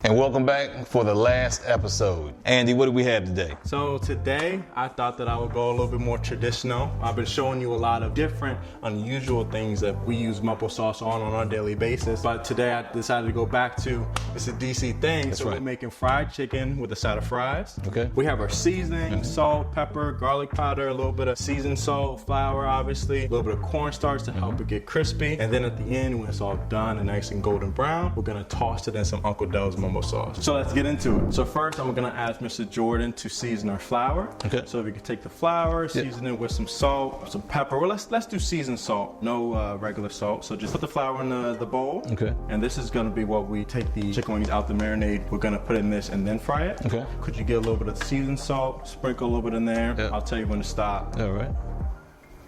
And welcome back for the last episode. Andy, what do we have today? So today, I thought that I would go a little bit more traditional. I've been showing you a lot of different, unusual things that we use Mambo sauce on a daily basis. But today, I decided to go back to, it's a DC thing. That's so right. We're making fried chicken with a side of fries. Okay. We have our seasoning, salt, pepper, garlic powder, a little bit of seasoned salt, flour, obviously, a little bit of cornstarch to help it get crispy. And then at the end, when it's all done and nice and golden brown, we're gonna toss it in some Uncle Dell's Mambo sauce. So let's get into it. So first, I'm gonna ask Mr. Jordan to season our flour. Okay. So if you could take the flour, season it with some salt, some pepper. Well, let's do seasoned salt, no regular salt. So just put the flour in the bowl. Okay. And this is gonna be what we take the chicken wings out the marinade. We're gonna put it in this and then fry it. Okay. Could you get a little bit of seasoned salt, sprinkle a little bit in there? Yeah. I'll tell you when to stop. All right.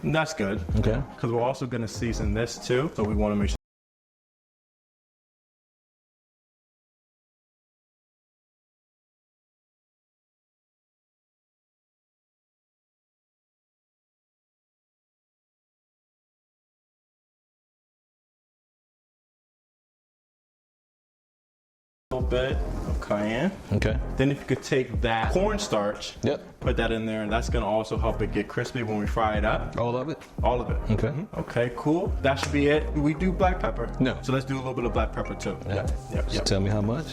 And that's good. Okay. Because we're also gonna season this too. So we wanna make sure. A little bit of cayenne. Okay. Then if you could take that cornstarch, Yep. put that in there, and that's gonna also help it get crispy when we fry it up. All of it? All of it. Okay. Okay, cool. That should be it. We do black pepper. No. So let's do a little bit of black pepper too. Yeah. Yep. Just tell me how much.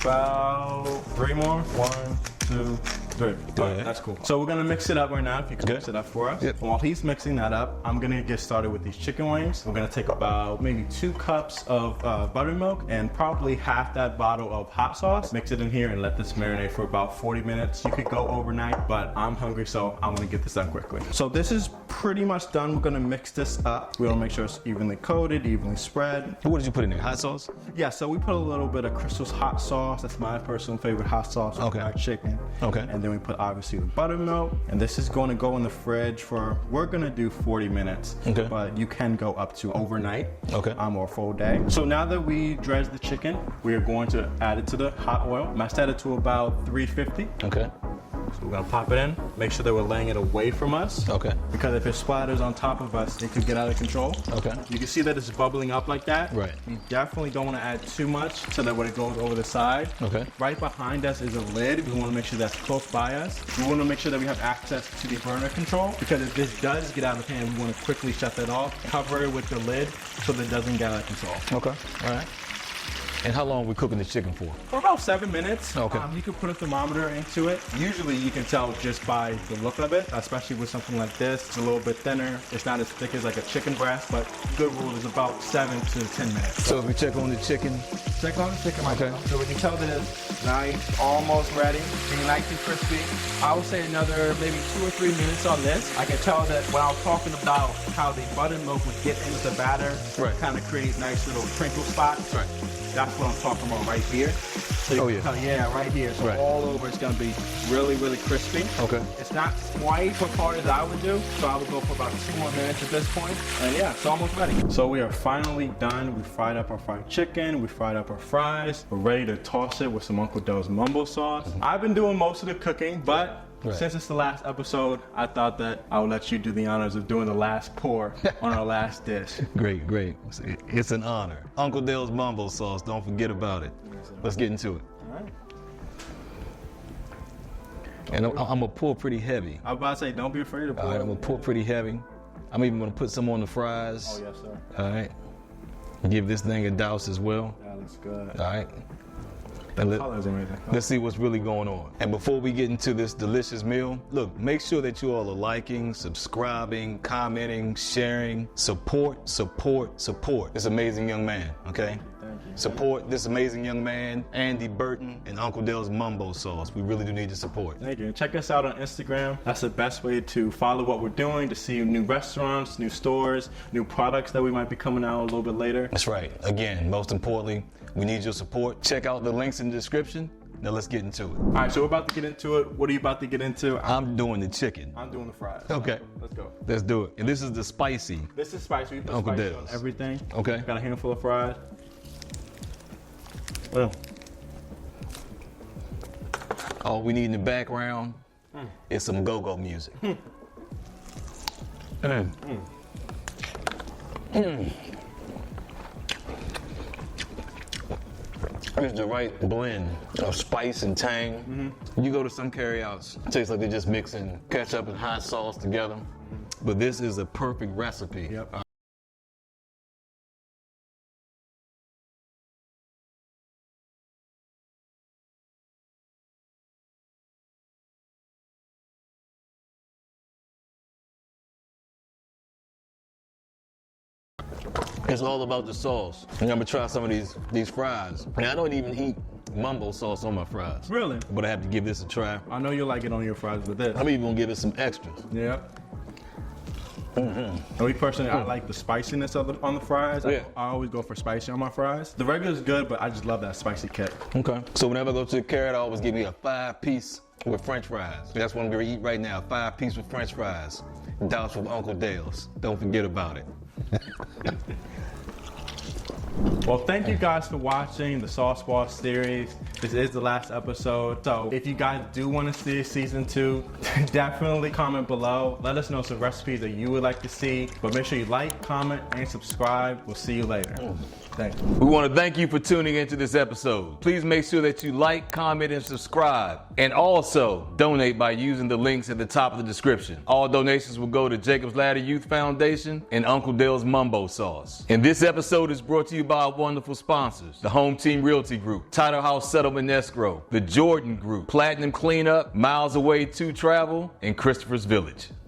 About 3 more. 1, 2, 3. Go All right, ahead. that's cool. So we're gonna mix it up right now. If you can Okay. mix it up for us. Yep. And while he's mixing that up, I'm gonna get started with these chicken wings. We're gonna take about maybe 2 cups of buttermilk and probably half that bottle of hot sauce. Mix it in here and let this marinate for about 40 minutes. You could go overnight, but I'm hungry, so I'm gonna get this done quickly. So this is pretty much done. We're gonna mix this up. We wanna make sure it's evenly coated, evenly spread. What did you put in there? Hot sauce? Yeah, so we put a little bit of Crystal's hot sauce. That's my personal favorite hot sauce with Okay. fried chicken. Okay. And then we put obviously the buttermilk. And this is going to go in the fridge for, we're going to do 40 minutes. Okay. But you can go up to overnight. Okay. Or a full day. So now that we dredged the chicken, we are going to add it to the hot oil. I set it to about 350. Okay. So we're gonna pop it in, make sure that we're laying it away from us. Okay. Because if it splatters on top of us, it could get out of control. Okay. You can see that it's bubbling up like that. Right. You definitely don't wanna add too much so that when it goes over the side. Okay. Right behind us is a lid. We wanna make sure that's close by us. We wanna make sure that we have access to the burner control because if this does get out of hand, we wanna quickly shut that off, cover it with the lid so that it doesn't get out of control. Okay. All right. And how long are we cooking the chicken for? For about 7 minutes. Okay. You can put a thermometer into it. Usually you can tell just by the look of it, especially with something like this. It's a little bit thinner. It's not as thick as like a chicken breast, but good rule is about 7 to 10 minutes. So if we check on the chicken. Check on the chicken right Okay. now. So we can tell that it's nice, almost ready, being nice and crispy. I would say another maybe 2 or 3 minutes on this. I can tell that when I was talking about how the buttermilk would get into the batter, Right. kind of create nice little crinkle spots. Right. That's what I'm talking about right here. So you Oh, can yeah. tell, yeah, right here. So Right. all over it's gonna be really, really crispy. Okay. It's not quite what hard as I would do, so I would go for about 2 more minutes at this point. And yeah, it's almost ready. So we are finally done. We fried up our fried chicken, we fried up our fries. We're ready to toss it with some Uncle Dell's Mambo sauce. I've been doing most of the cooking, but Right. since it's the last episode, I thought that I would let you do the honors of doing the last pour on our last dish. Great, great. It's an honor. Uncle Dell's Mambo sauce. Don't forget about it. Let's get into it. All right. And I'm gonna pour pretty heavy. I was about to say, don't be afraid of All right, I'm gonna pour pretty heavy. I'm even gonna put some on the fries. Oh, yes, sir. All right. Give this thing a douse as well. That looks good. All right. And Color's amazing. let's see what's really going on. And before we get into this delicious meal, look, make sure that you all are liking, subscribing, commenting, sharing, support this amazing young man, okay? Thank you. Support this amazing young man, Andy Burton, and Uncle Dell's Mambo sauce. We really do need your support. Thank you. Check us out on Instagram. That's the best way to follow what we're doing, to see new restaurants, new stores, new products that we might be coming out a little bit later. That's right. Again, most importantly, we need your support. Check out the links in the description. Now let's get into it. All right, so we're about to get into it. What are you about to get into? I'm doing the chicken. I'm doing the fries. Okay. Let's go. Let's do it. And this is the spicy. This is spicy. We put Uncle spicy Dell's. on everything. Okay. Got a handful of fries. Well, All we need in the background is some go-go music. It's the right blend of spice and tang. You go to some carryouts, it tastes like they're just mixing ketchup and hot sauce together. But this is a perfect recipe. Yep. It's all about the sauce. And I'm gonna try some of these fries. And I don't even eat Mambo sauce on my fries. Really? But I have to give this a try. I know you like it on your fries with this. I'm even gonna give it some extras. Yeah. And me personally, I like the spiciness of on the fries. Yeah. I always go for spicy on my fries. The regular is good, but I just love that spicy kick. Okay. So whenever I go to the carrot, I always give me a 5-piece with French fries. That's what I'm gonna eat right now. 5-piece with French fries. Doused with Uncle Dell's. Don't forget about it. Well, thank you guys for watching the Sauce Boss series. This is the last episode. So if you guys do want to see season 2, definitely comment below. Let us know some recipes that you would like to see. But make sure you like, comment, and subscribe. We'll see you later. Thank you. We want to thank you for tuning into this episode. Please make sure that you like, comment, and subscribe. And also donate by using the links at the top of the description. All donations will go to Jacob's Ladder Youth Foundation and Uncle Dell's Mambo Sauce. And this episode is brought to you by our wonderful sponsors: the Home Team Realty Group, Title House Settlement Escrow, the Jordan Group, Platinum Cleanup, Miles Away to Travel, and Christopher's Village.